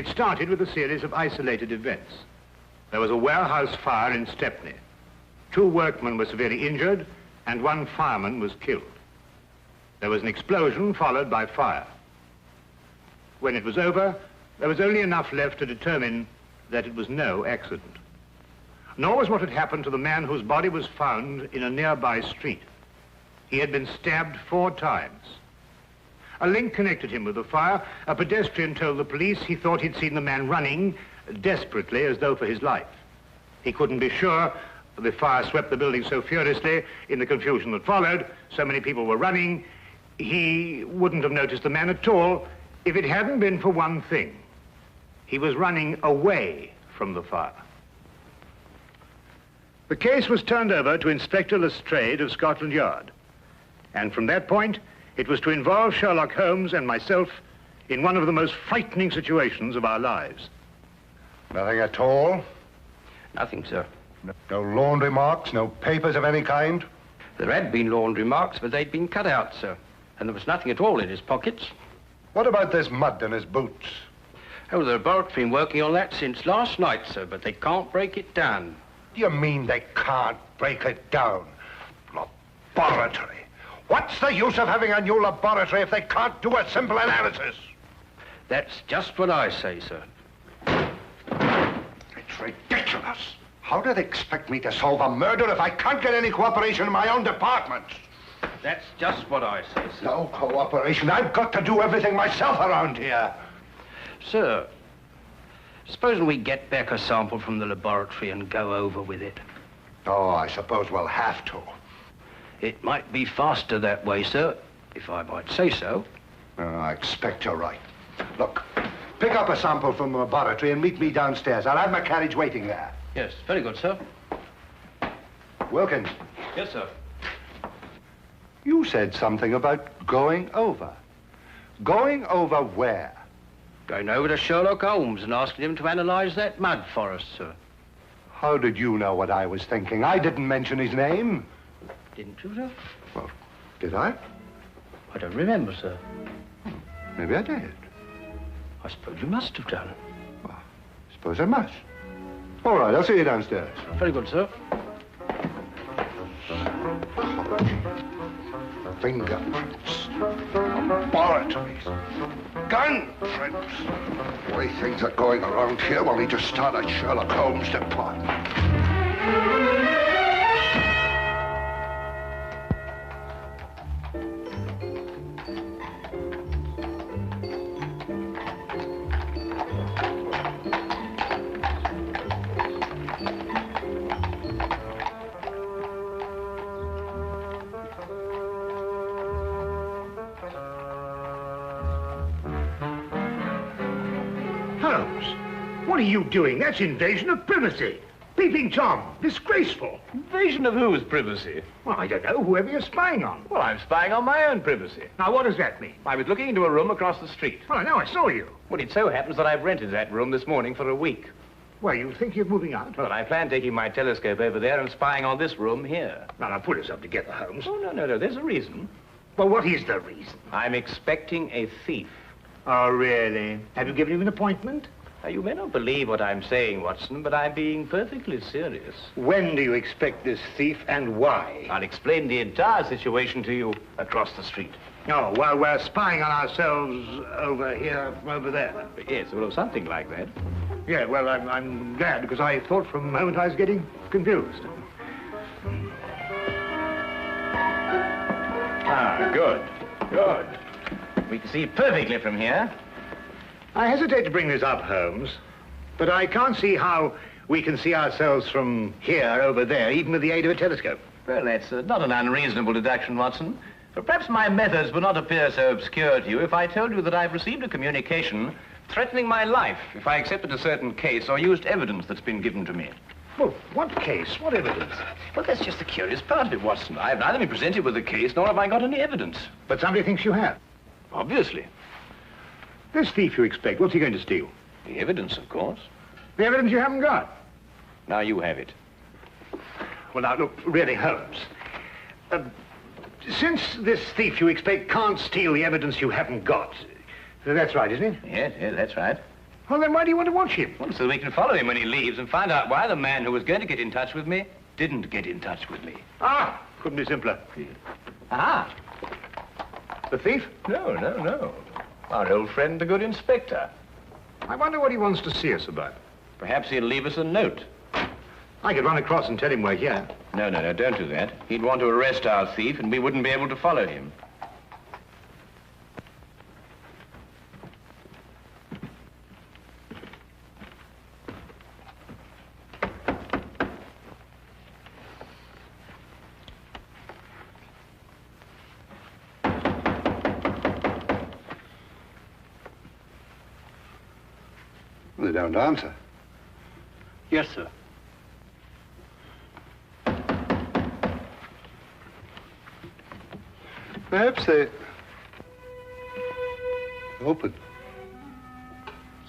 it started with a series of isolated events. There was a warehouse fire in Stepney. 2 workmen were severely injured, and 1 fireman was killed. There was an explosion followed by fire. When it was over, there was only enough left to determine that it was no accident. Nor was what had happened to the man whose body was found in a nearby street. He had been stabbed 4 times. A link connected him with the fire. A pedestrian told the police he thought he'd seen the man running desperately as though for his life. He couldn't be sure. The fire swept the building so furiously in the confusion that followed. So many people were running. He wouldn't have noticed the man at all if it hadn't been for one thing. He was running away from the fire. The case was turned over to Inspector Lestrade of Scotland Yard. And from that point, it was to involve Sherlock Holmes and myself in one of the most frightening situations of our lives. Nothing at all? Nothing, sir. No laundry marks, no papers of any kind? There had been laundry marks, but they'd been cut out, sir. And there was nothing at all in his pockets. What about this mud in his boots? Oh, the laboratory's been working on that since last night, sir, but they can't break it down. Do you mean they can't break it down? Laboratory? What's the use of having a new laboratory if they can't do a simple analysis? That's just what I say, sir. It's ridiculous. How do they expect me to solve a murder if I can't get any cooperation in my own department? That's just what I say, sir. No cooperation. I've got to do everything myself around here. Sir, supposing we get back a sample from the laboratory and go over with it. Oh, I suppose we'll have to. It might be faster that way, sir, if I might say so. I expect you're right. Look, pick up a sample from the laboratory and meet me downstairs. I'll have my carriage waiting there. Yes, very good, sir. Wilkins. Yes, sir. You said something about going over. Going over where? Going over to Sherlock Holmes and asking him to analyze that mud for us, sir. How did you know what I was thinking? I didn't mention his name. Didn't you, sir? Well, did I? I don't remember, sir. Maybe I did. I suppose you must have done. Well, I suppose I must. All right, I'll see you downstairs. Very good, sir. Fingerprints. Laboratories. Gun prints. The way things are going around here, we'll need to start a Sherlock Holmes department. What are you doing? That's invasion of privacy. Peeping Tom, disgraceful. Invasion of whose privacy? Well, I don't know, whoever you're spying on. Well, I'm spying on my own privacy. Now, what does that mean? I was looking into a room across the street. Well, now I saw you. Well, it so happens that I've rented that room this morning for a week. Well, you think you're moving out? Well, I plan taking my telescope over there and spying on this room here. Now, put us up together, Holmes. Oh, no, there's a reason. Well, what is the reason? I'm expecting a thief. Oh, really? Have you given him an appointment? Now, you may not believe what I'm saying, Watson, but I'm being perfectly serious. When do you expect this thief and why? I'll explain the entire situation to you across the street. Oh, while we're spying on ourselves over here, over there. Yes, well, something like that. Yeah, well, I'm glad, because I thought for a moment I was getting confused. Ah, good. We can see perfectly from here. I hesitate to bring this up, Holmes, but I can't see how we can see ourselves from here over there, even with the aid of a telescope. Well, that's not an unreasonable deduction, Watson. But perhaps my methods would not appear so obscure to you if I told you that I've received a communication threatening my life if I accepted a certain case or used evidence that's been given to me. Well, what case? What evidence? Well, that's just the curious part of it, Watson. I've neither been presented with a case, nor have I got any evidence. But somebody thinks you have. Obviously. This thief you expect, what's he going to steal? The evidence, of course. The evidence you haven't got? Now you have it. Well, now, look, really, Holmes. Since this thief you expect can't steal the evidence you haven't got, that's right, isn't it? Yes, that's right. Well, then why do you want to watch him? Well, so we can follow him when he leaves and find out why the man who was going to get in touch with me didn't get in touch with me. Ah, couldn't be simpler. Ah. The thief? No. Our old friend, the good inspector. I wonder what he wants to see us about. Perhaps he'll leave us a note. I could run across and tell him we're here. No, don't do that. He'd want to arrest our thief, and we wouldn't be able to follow him. They don't answer. Yes, sir. Perhaps they... open.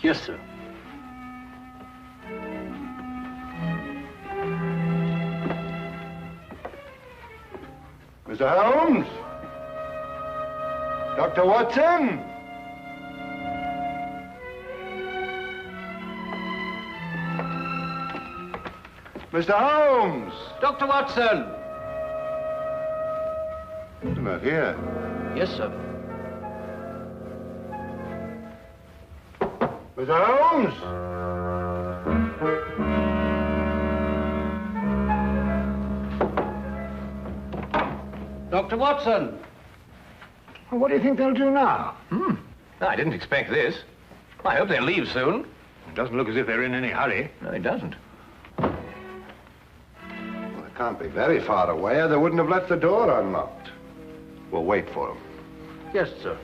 Yes, sir. Mr. Holmes? Dr. Watson? Mr. Holmes! Dr. Watson! You're not here. Yes, sir. Mr. Holmes! Dr. Watson! Well, what do you think they'll do now? No, I didn't expect this. I hope they'll leave soon. It doesn't look as if they're in any hurry. No, it doesn't. Well, they can't be very far away, or they wouldn't have left the door unlocked. We'll wait for them. Yes, sir.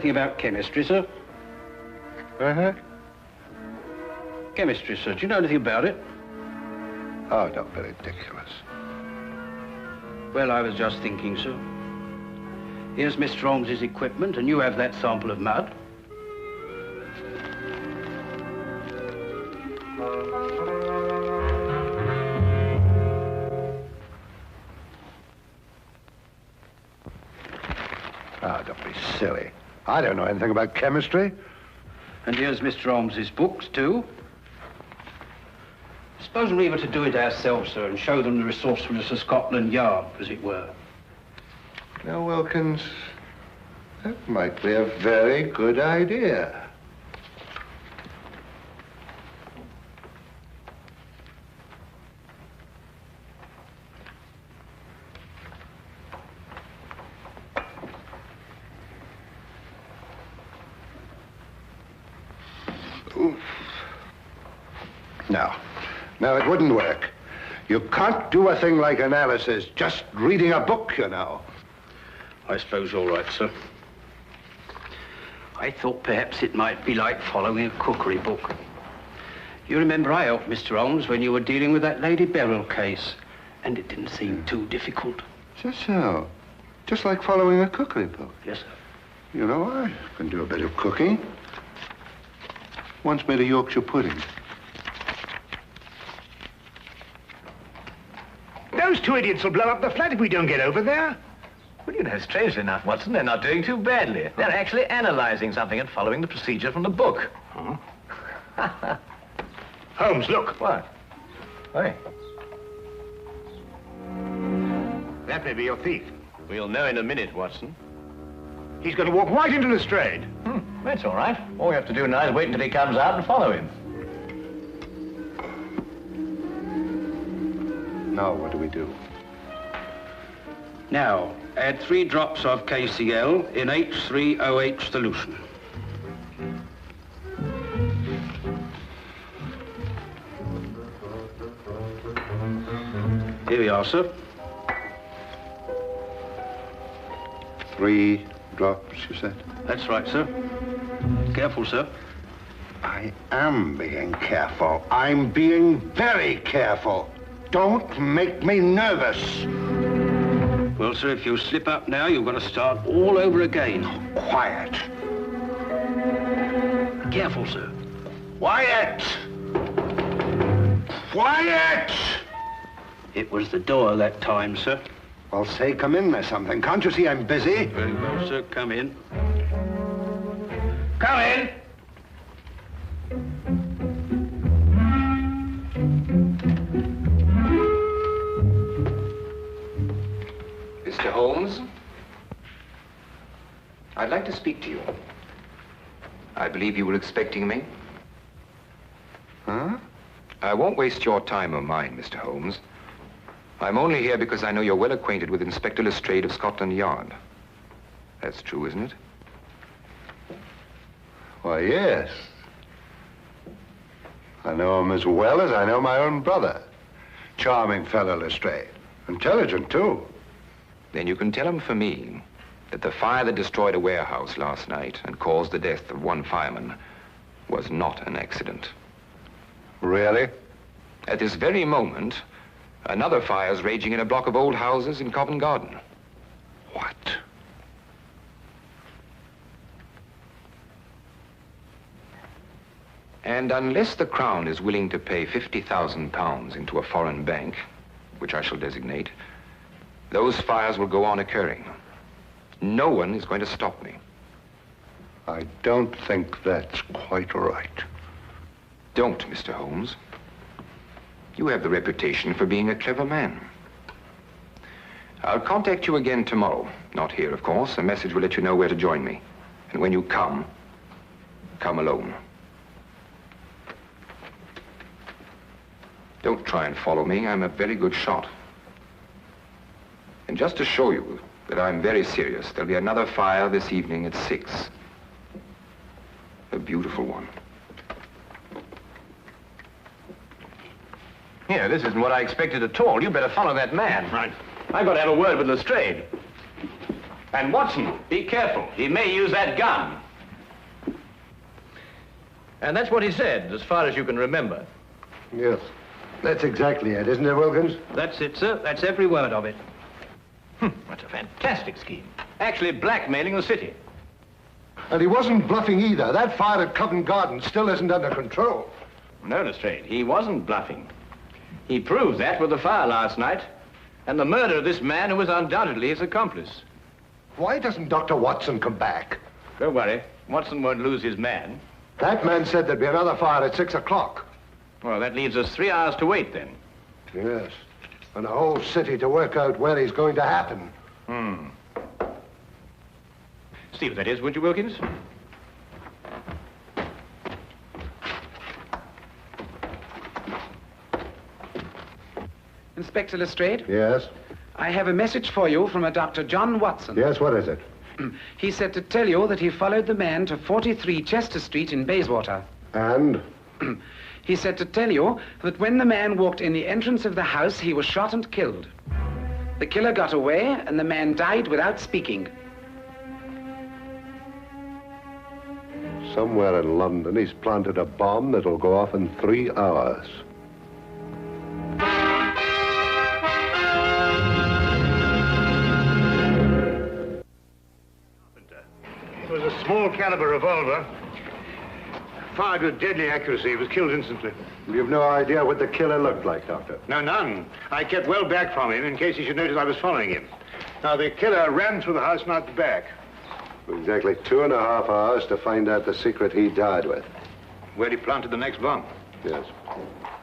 About chemistry, sir? Uh-huh. Chemistry, sir. Do you know anything about it? Oh, don't be ridiculous. Well, I was just thinking, sir. Here's Mr. Holmes's equipment, and you have that sample of mud. Oh, don't be silly. I don't know anything about chemistry. And here's Mr. Holmes's books, too. Suppose we were to do it ourselves, sir, and show them the resourcefulness of Scotland Yard, as it were. Now, Wilkins, that might be a very good idea. No, it wouldn't work. You can't do a thing like analysis just reading a book, you know. I suppose you're right, sir. I thought perhaps it might be like following a cookery book. You remember I helped Mr. Holmes when you were dealing with that Lady Beryl case, and it didn't seem too difficult. Just so. Just like following a cookery book. Yes, sir. You know, I can do a bit of cooking. Once made a Yorkshire pudding. Those two idiots will blow up the flat if we don't get over there. Well, you know, strangely enough, Watson, they're not doing too badly. They're actually analyzing something and following the procedure from the book. Huh? Holmes, look. What? Hey. That may be your thief. We'll know in a minute, Watson. He's going to walk right into Lestrade. That's all right. All we have to do now is wait until he comes out and follow him. Now, what do we do? Now, add 3 drops of KCl in H3OH solution. Here we are, sir. 3 drops, you said? That's right, sir. Careful, sir. I am being careful. I'm being very careful. Don't make me nervous. Well, sir, if you slip up now, you've got to start all over again. Quiet. Careful, sir. Quiet! Quiet! It was the door that time, sir. Well, say, come in or something. Can't you see I'm busy? Very well, sir. Come in. Come in. Mr. Holmes, I'd like to speak to you. I believe you were expecting me. Huh? I won't waste your time or mine, Mr. Holmes. I'm only here because I know you're well acquainted with Inspector Lestrade of Scotland Yard. That's true, isn't it? Why, yes. I know him as well as I know my own brother. Charming fellow, Lestrade. Intelligent, too. Then you can tell him for me that the fire that destroyed a warehouse last night and caused the death of one fireman was not an accident. Really? At this very moment, another fire is raging in a block of old houses in Covent Garden. What? And unless the Crown is willing to pay £50,000 into a foreign bank, which I shall designate, those fires will go on occurring. No one is going to stop me. I don't think that's quite right. Don't, Mr. Holmes. You have the reputation for being a clever man. I'll contact you again tomorrow. Not here, of course. A message will let you know where to join me. And when you come alone. Don't try and follow me. I'm a very good shot. And just to show you that I'm very serious, there'll be another fire this evening at 6. A beautiful one. Here, this isn't what I expected at all. You better follow that man. Right. I've got to have a word with Lestrade. And Watson, be careful. He may use that gun. And that's what he said, as far as you can remember. Yes. That's exactly it, isn't it, Wilkins? That's it, sir. That's every word of it. That's a fantastic scheme. Actually blackmailing the city. And he wasn't bluffing either. That fire at Covent Garden still isn't under control. No, Lestrade, he wasn't bluffing. He proved that with the fire last night and the murder of this man who was undoubtedly his accomplice. Why doesn't Dr. Watson come back? Don't worry, Watson won't lose his man. That man said there'd be another fire at 6 o'clock. Well, that leaves us 3 hours to wait then. Yes. And a whole city to work out where he's going to happen. Steve, that is, would you, Wilkins? Inspector Lestrade, Yes? I have a message for you from a Dr. John Watson. Yes, what is it? He said to tell you that he followed the man to 43 Chester Street in Bayswater. And? He said to tell you that when the man walked in the entrance of the house, he was shot and killed. The killer got away, and the man died without speaking. Somewhere in London, he's planted a bomb that'll go off in 3 hours. It was a small caliber revolver. Fired with deadly accuracy. He was killed instantly. You've no idea what the killer looked like, Doctor? No, none. I kept well back from him in case he should notice I was following him. Now, the killer ran through the house and out the back. Exactly 2.5 hours to find out the secret he died with. Where he planted the next bomb. Yes.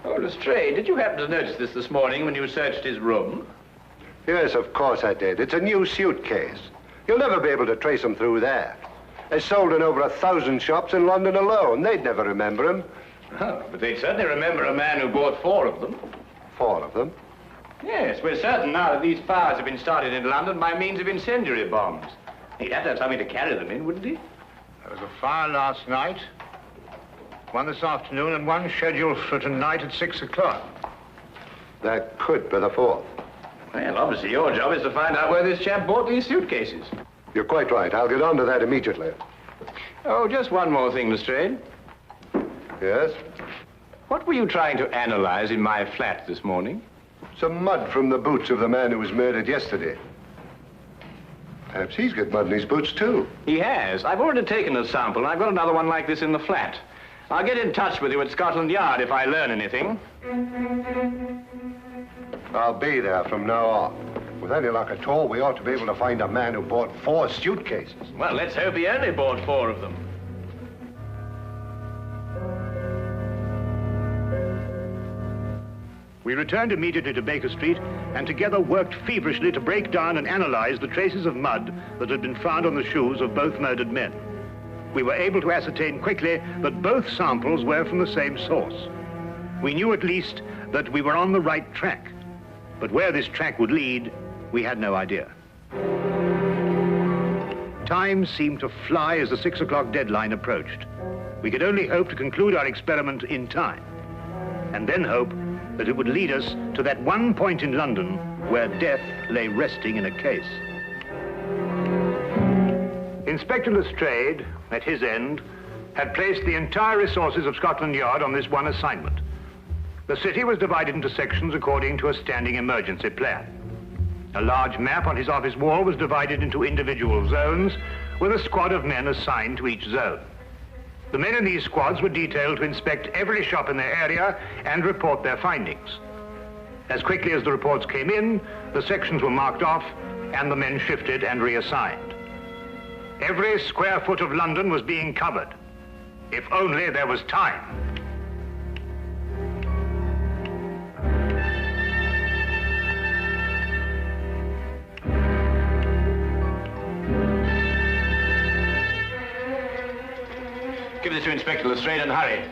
Oh, Lestrade, did you happen to notice this morning when you searched his room? Yes, of course I did. It's a new suitcase. You'll never be able to trace him through there. It's sold in over 1,000 shops in London alone. They'd never remember him. Oh, but they'd certainly remember a man who bought 4 of them. 4 of them? Yes, we're certain now that these fires have been started in London by means of incendiary bombs. He'd have to have something to carry them in, wouldn't he? There was a fire last night, one this afternoon, and one scheduled for tonight at 6 o'clock. That could be the 4th. Well, obviously your job is to find out where this chap bought these suitcases. You're quite right. I'll get on to that immediately. Oh, just one more thing, Lestrade. Yes? What were you trying to analyze in my flat this morning? Some mud from the boots of the man who was murdered yesterday. Perhaps he's got mud in his boots, too. He has. I've already taken a sample, and I've got another one like this in the flat. I'll get in touch with you at Scotland Yard if I learn anything. I'll be there from now on. With any luck at all, we ought to be able to find a man who bought 4 suitcases. Well, let's hope he only bought 4 of them. We returned immediately to Baker Street and together worked feverishly to break down and analyze the traces of mud that had been found on the shoes of both murdered men. We were able to ascertain quickly that both samples were from the same source. We knew at least that we were on the right track, but where this track would lead, we had no idea. Time seemed to fly as the 6 o'clock deadline approached. We could only hope to conclude our experiment in time, and then hope that it would lead us to that one point in London where death lay resting in a case. Inspector Lestrade, at his end, had placed the entire resources of Scotland Yard on this one assignment. The city was divided into sections according to a standing emergency plan. A large map on his office wall was divided into individual zones, with a squad of men assigned to each zone. The men in these squads were detailed to inspect every shop in their area and report their findings. As quickly as the reports came in, the sections were marked off and the men shifted and reassigned. Every square foot of London was being covered, if only there was time. Give this to Inspector Lestrade and hurry.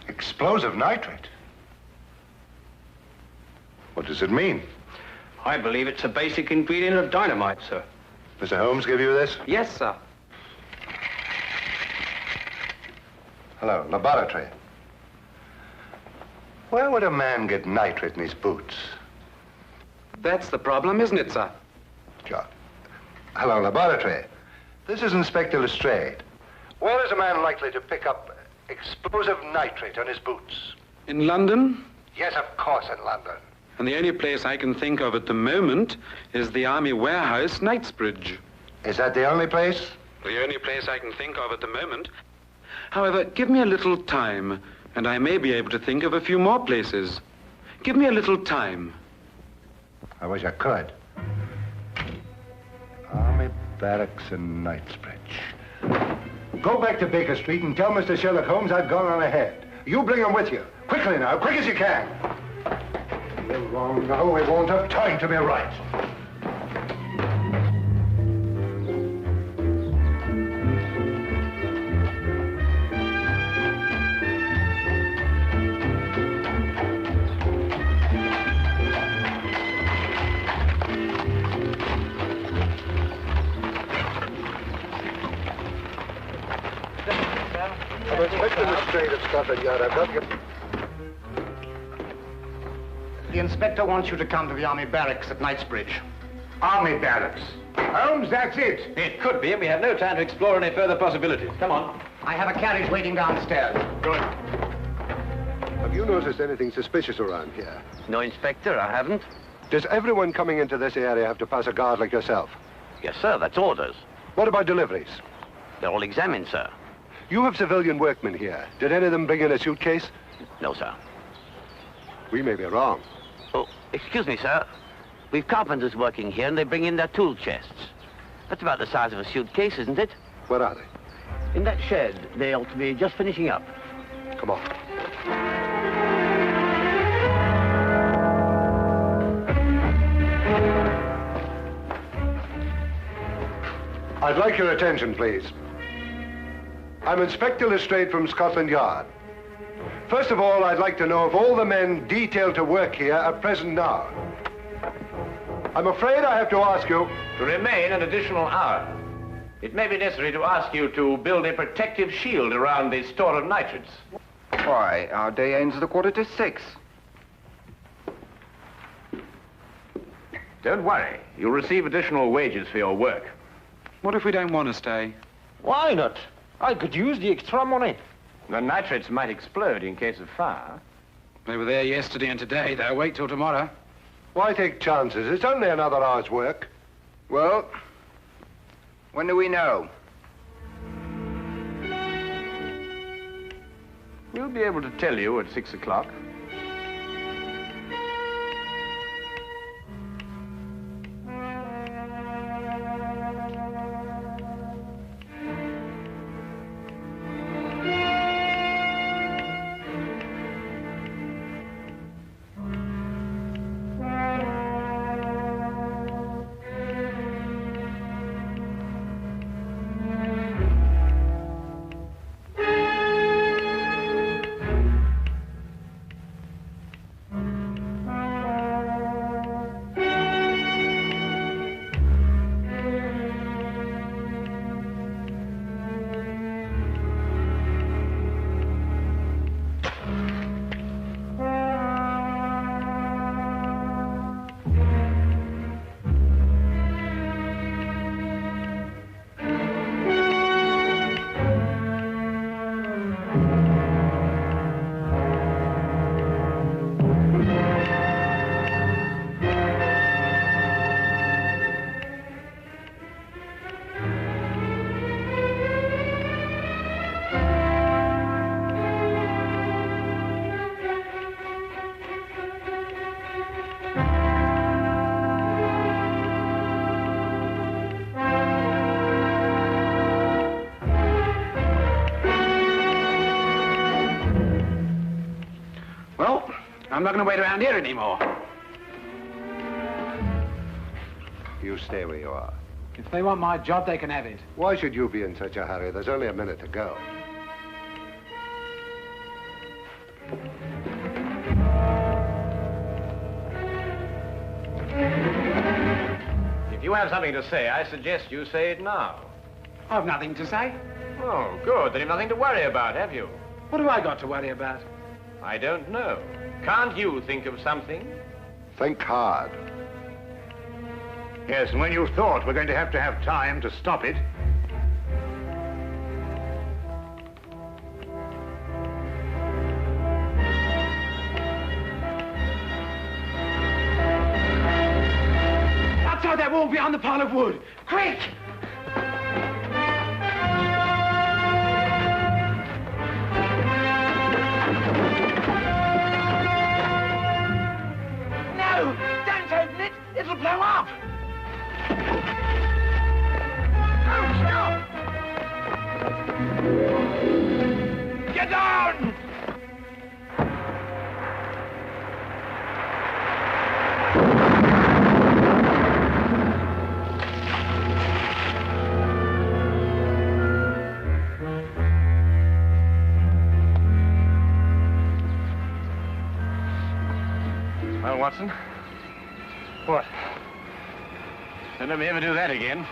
Explosive nitrate? What does it mean? I believe it's a basic ingredient of dynamite, sir. Mr. Holmes give you this? Yes, sir. Hello, laboratory. Where would a man get nitrate in his boots? That's the problem, isn't it, sir? John. Hello, laboratory. This is Inspector Lestrade. Where is a man likely to pick up explosive nitrate on his boots? In London? Yes, of course, in London. And the only place I can think of at the moment is the Army Warehouse, Knightsbridge. Is that the only place? The only place I can think of at the moment. However, give me a little time, and I may be able to think of a few more places. Give me a little time. I wish I could. Army Barracks in Knightsbridge. Go back to Baker Street and tell Mr. Sherlock Holmes I've gone on ahead. You bring him with you. Quickly now, quick as you can. We're wrong now, we won't have time to be right. I'm Inspector Lestrade of Scotland Yard. I've got you. The inspector wants you to come to the Army Barracks at Knightsbridge. Army Barracks? Holmes, that's it. It could be, and we have no time to explore any further possibilities. Come on. I have a carriage waiting downstairs. Good. Have you noticed anything suspicious around here? No, Inspector, I haven't. Does everyone coming into this area have to pass a guard like yourself? Yes, sir, that's orders. What about deliveries? They're all examined, sir. You have civilian workmen here. Did any of them bring in a suitcase? No, sir. We may be wrong. Oh, excuse me, sir. We've carpenters working here, and they bring in their tool chests. That's about the size of a suitcase, isn't it? Where are they? In that shed. They ought to be just finishing up. Come on. I'd like your attention, please. I'm Inspector Lestrade from Scotland Yard. First of all, I'd like to know if all the men detailed to work here are present now. I'm afraid I have to ask you... To remain an additional hour. it may be necessary to ask you to build a protective shield around the store of nitrates. Why, our day ends at 5:45. Don't worry. You'll receive additional wages for your work. What if we don't want to stay? Why not? I could use the extra money. The nitrates might explode in case of fire. They were there yesterday and today. They'll wait till tomorrow. Why take chances? It's only another hour's work. Well, when do we know? We'll be able to tell you at 6 o'clock. I'm not going to wait around here anymore. You stay where you are. If they want my job, they can have it. Why should you be in such a hurry? There's only a minute to go. If you have something to say, I suggest you say it now. I've nothing to say. Oh, good. Then you've nothing to worry about, have you? What have I got to worry about? I don't know. Can't you think of something? Think hard. Yes, and when you thought we're going to have time to stop it, outside that wall behind the pile of wood. Quick! No! Don't open it! It'll blow up! Oh, stop! Get down! Well, Watson? what? Don't let me ever do that again.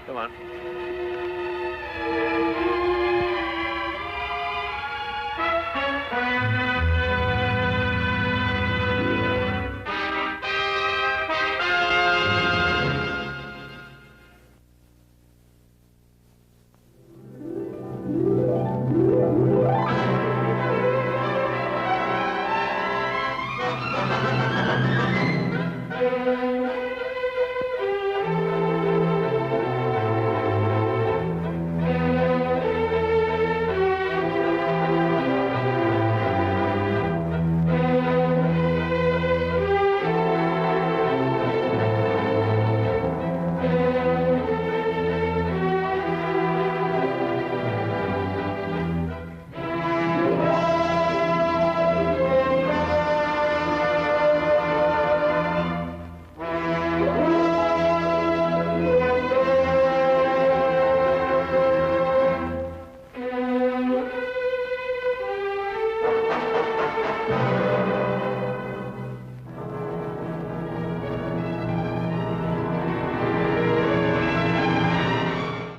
Come on.